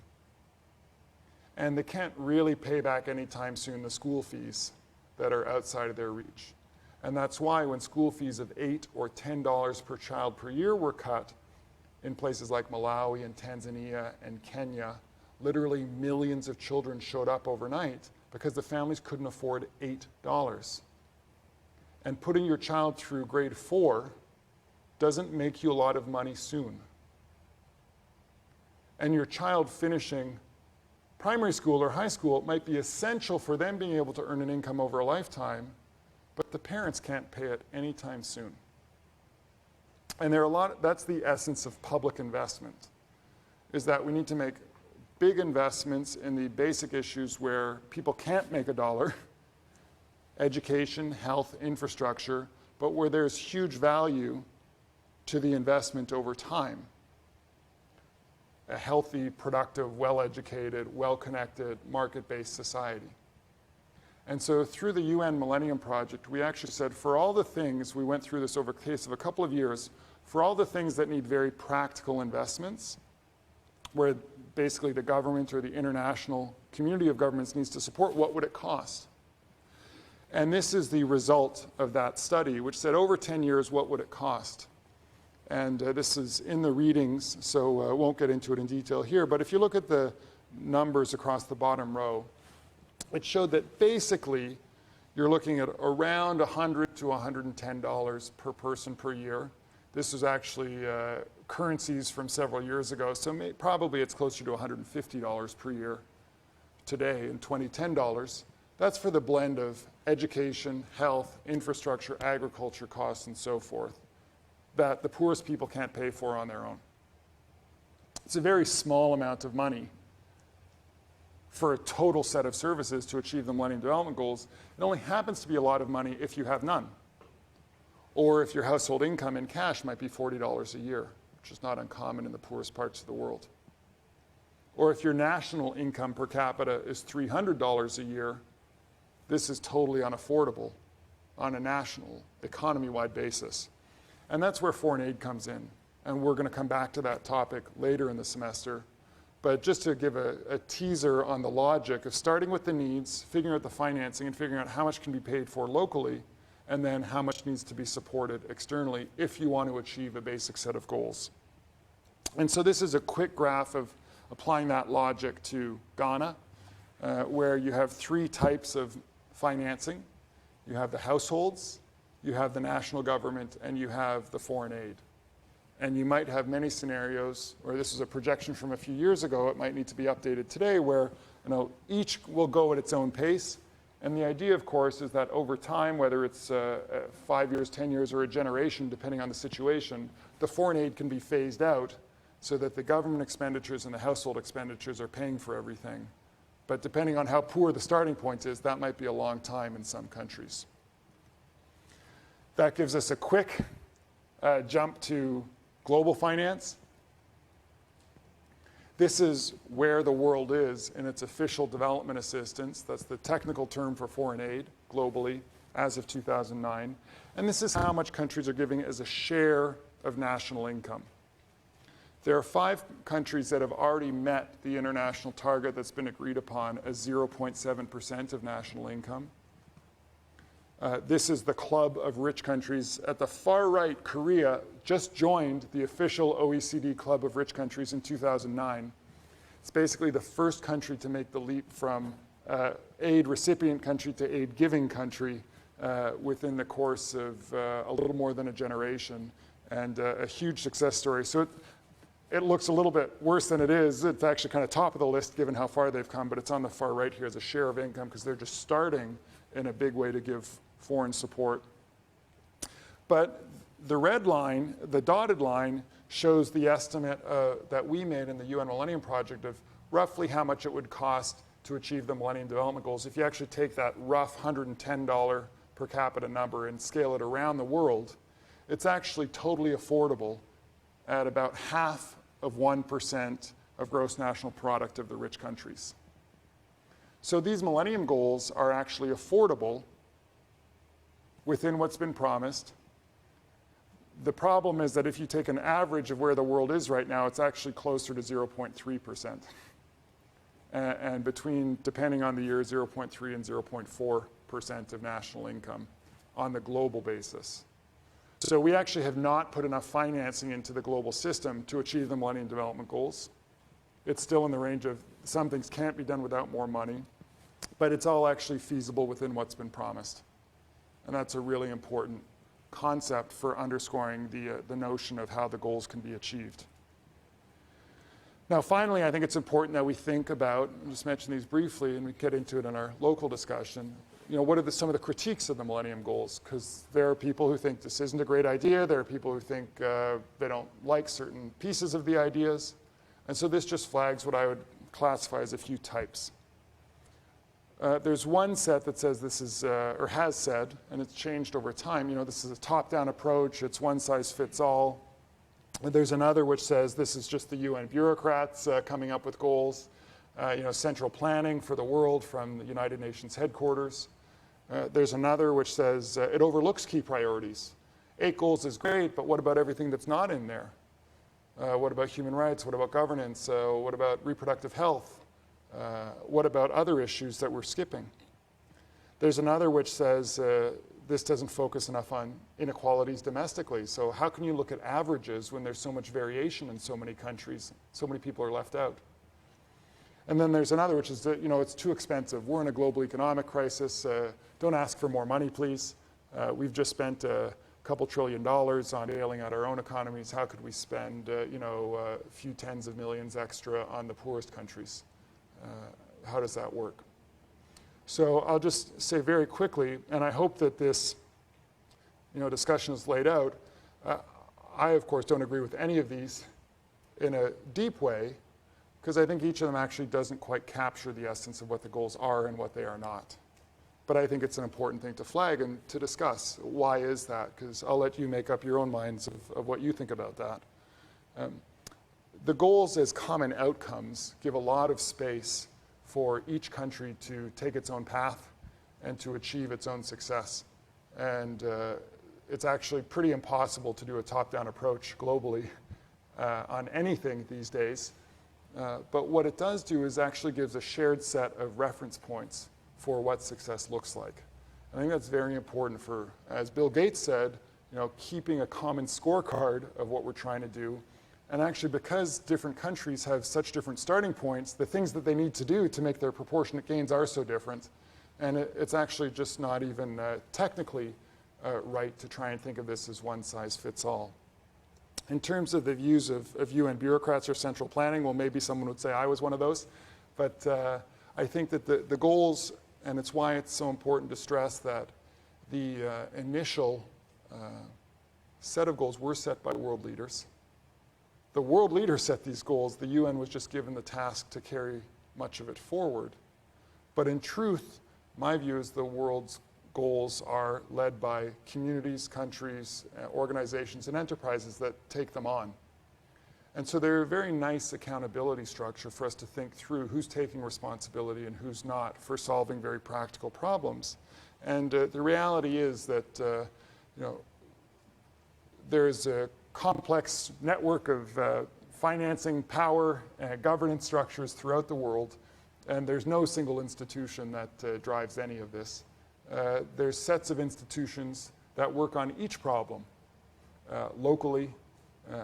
And they can't really pay back anytime soon the school fees that are outside of their reach. And that's why when school fees of $8 or $10 per child per year were cut in places like Malawi and Tanzania and Kenya, literally millions of children showed up overnight because the families couldn't afford $8. And putting your child through grade 4 doesn't make you a lot of money soon. And your child finishing primary school or high school might be essential for them being able to earn an income over a lifetime, but the parents can't pay it anytime soon. And that's the essence of public investment, is that we need to make big investments in the basic issues where people can't make a dollar, education, health, infrastructure, but where there's huge value to the investment over time. A healthy, productive, well-educated, well-connected, market-based society. And so through the UN Millennium Project, we actually said for all the things, we went through this over the case of a couple of years, for all the things that need very practical investments, where basically the government or the international community of governments needs to support, what would it cost? And this is the result of that study, which said over 10 years, what would it cost? And this is in the readings, so I won't get into it in detail here, but if you look at the numbers across the bottom row, it showed that basically you're looking at around $100 to $110 per person per year. This is actually currencies from several years ago, so probably it's closer to $150 per year today in 2010 dollars. That's for the blend of education, health, infrastructure, agriculture costs, and so forth, that the poorest people can't pay for on their own. It's a very small amount of money for a total set of services to achieve the Millennium Development Goals. It only happens to be a lot of money if you have none, or if your household income in cash might be $40 a year, which is not uncommon in the poorest parts of the world. Or if your national income per capita is $300 a year, this is totally unaffordable on a national, economy-wide basis. And that's where foreign aid comes in. And we're going to come back to that topic later in the semester. But just to give a teaser on the logic of starting with the needs, figuring out the financing, and figuring out how much can be paid for locally, and then how much needs to be supported externally if you want to achieve a basic set of goals. And so this is a quick graph of applying that logic to Ghana, where you have 3 types of financing. You have the households, you have the national government, and you have the foreign aid. And you might have many scenarios, or this is a projection from a few years ago, it might need to be updated today, where each will go at its own pace. And the idea, of course, is that over time, whether it's 5 years, 10 years, or a generation, depending on the situation, the foreign aid can be phased out so that the government expenditures and the household expenditures are paying for everything. But depending on how poor the starting point is, that might be a long time in some countries. That gives us a quick jump to global finance. This is where the world is in its official development assistance. That's the technical term for foreign aid globally as of 2009. And this is how much countries are giving as a share of national income. There are 5 countries that have already met the international target that's been agreed upon as 0.7% of national income. This is the club of rich countries. At the far right, Korea just joined the official OECD club of rich countries in 2009. It's basically the first country to make the leap from aid recipient country to aid giving country within the course of a little more than a generation, and a huge success story. So it looks a little bit worse than it is. It's actually kind of top of the list given how far they've come, but it's on the far right here as a share of income because they're just starting in a big way to give foreign support. But the red line, the dotted line, shows the estimate that we made in the UN Millennium Project of roughly how much it would cost to achieve the Millennium Development Goals. If you actually take that rough $110 per capita number and scale it around the world, it's actually totally affordable at about half of 1% of gross national product of the rich countries. So these Millennium Goals are actually affordable within what's been promised. The problem is that if you take an average of where the world is right now, it's actually closer to 0.3%. And between, depending on the year, 0.3 and 0.4% of national income on the global basis. So we actually have not put enough financing into the global system to achieve the Millennium Development Goals. It's still in the range of some things can't be done without more money, but it's all actually feasible within what's been promised. And that's a really important concept for underscoring the notion of how the goals can be achieved. Now, finally, I think it's important that we think about, I'll just mention these briefly and we get into it in our local discussion, what are some of the critiques of the Millennium Goals? Because there are people who think this isn't a great idea. There are people who think they don't like certain pieces of the ideas. And so this just flags what I would classify as a few types. There's one set that says this is, or has said, and it's changed over time, this is a top-down approach, it's one size fits all. And there's another which says this is just the UN bureaucrats coming up with goals, central planning for the world from the United Nations headquarters. There's another which says it overlooks key priorities. 8 goals is great, but what about everything that's not in there? What about human rights? What about governance? What about reproductive health? What about other issues that we're skipping? There's another which says this doesn't focus enough on inequalities domestically. So how can you look at averages when there's so much variation in so many countries, so many people are left out? And then there's another which is that, it's too expensive. We're in a global economic crisis. Don't ask for more money, please. We've just spent a couple $1 trillion on bailing out our own economies. How could we spend, a few tens of millions extra on the poorest countries? How does that work? So I'll just say very quickly, and I hope that this discussion is laid out. I, of course, don't agree with any of these in a deep way, because I think each of them actually doesn't quite capture the essence of what the goals are and what they are not. But I think it's an important thing to flag and to discuss. Why is that? Because I'll let you make up your own minds of what you think about that. The goals as common outcomes give a lot of space for each country to take its own path and to achieve its own success. And it's actually pretty impossible to do a top-down approach globally on anything these days. But what it does do is actually gives a shared set of reference points for what success looks like. I think that's very important for, as Bill Gates said, keeping a common scorecard of what we're trying to do. And actually, because different countries have such different starting points, the things that they need to do to make their proportionate gains are so different. And it's actually just not even technically right to try and think of this as one size fits all. In terms of the views of UN bureaucrats or central planning, well, maybe someone would say I was one of those. But I think that the goals, and it's why it's so important to stress that the initial set of goals were set by world leaders. The world leaders set these goals. The UN was just given the task to carry much of it forward. But in truth, my view is the world's goals are led by communities, countries, organizations, and enterprises that take them on. And so they're a very nice accountability structure for us to think through who's taking responsibility and who's not for solving very practical problems. And the reality is that there's a complex network of financing, power, and governance structures throughout the world, and there's no single institution that drives any of this. There's sets of institutions that work on each problem locally,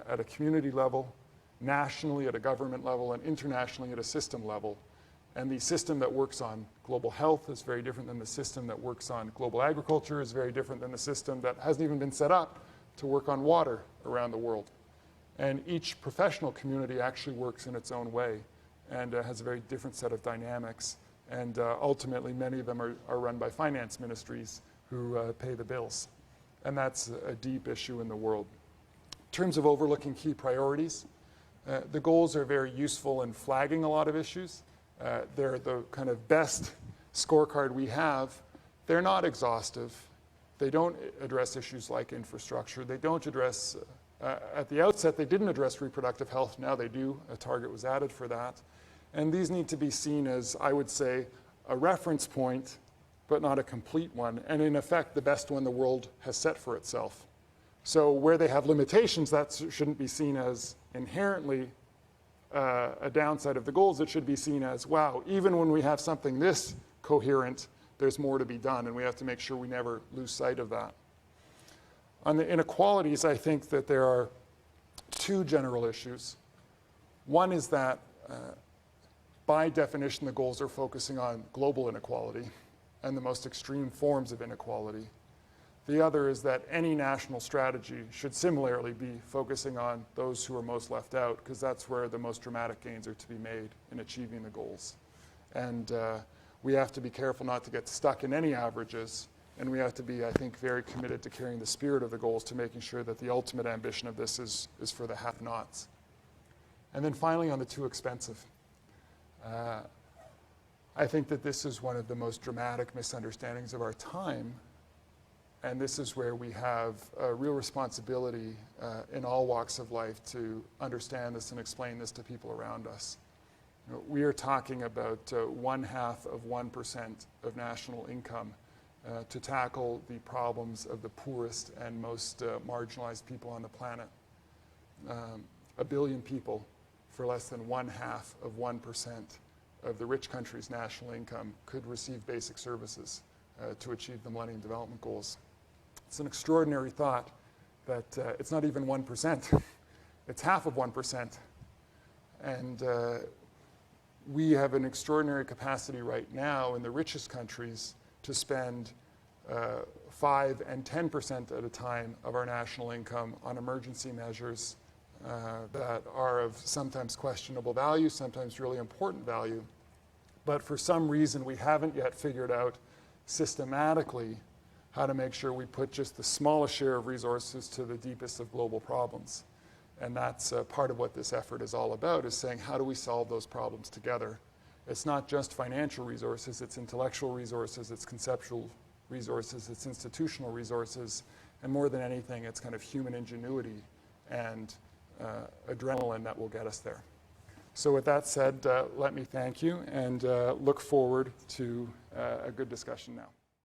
at a community level, nationally at a government level, and internationally at a system level. And the system that works on global health is very different than the system that works on global agriculture, is very different than the system that hasn't even been set up to work on water around the world. And each professional community actually works in its own way and has a very different set of dynamics. And ultimately, many of them are run by finance ministries who pay the bills. And that's a deep issue in the world. In terms of overlooking key priorities, the goals are very useful in flagging a lot of issues. They're the kind of best scorecard we have. They're not exhaustive. They don't address issues like infrastructure. They don't address, at the outset, they didn't address reproductive health. Now they do. A target was added for that. And these need to be seen as, I would say, a reference point, but not a complete one, and in effect, the best one the world has set for itself. So where they have limitations, that shouldn't be seen as inherently a downside of the goals. It should be seen as, wow, even when we have something this coherent, there's more to be done, and we have to make sure we never lose sight of that. On the inequalities, I think that there are two general issues. One is that, by definition, the goals are focusing on global inequality and the most extreme forms of inequality. The other is that any national strategy should similarly be focusing on those who are most left out, because that's where the most dramatic gains are to be made in achieving the goals. And we have to be careful not to get stuck in any averages, and we have to be, I think, very committed to carrying the spirit of the goals to making sure that the ultimate ambition of this is for the have-nots. And then finally, on the too expensive. I think that this is one of the most dramatic misunderstandings of our time. And this is where we have a real responsibility in all walks of life to understand this and explain this to people around us. You know, we are talking about 0.5% of national income to tackle the problems of the poorest and most marginalized people on the planet. 1 billion people for less than 0.5% of the rich country's national income could receive basic services to achieve the Millennium Development Goals. It's an extraordinary thought that it's not even 1%, it's half of 1%. And we have an extraordinary capacity right now in the richest countries to spend 5 and 10% at a time of our national income on emergency measures that are of sometimes questionable value, sometimes really important value. But for some reason, we haven't yet figured out systematically how to make sure we put just the smallest share of resources to the deepest of global problems. And that's part of what this effort is all about, is saying, how do we solve those problems together? It's not just financial resources, it's intellectual resources, it's conceptual resources, it's institutional resources, and more than anything, it's kind of human ingenuity and adrenaline that will get us there. So with that said, let me thank you and look forward to a good discussion now.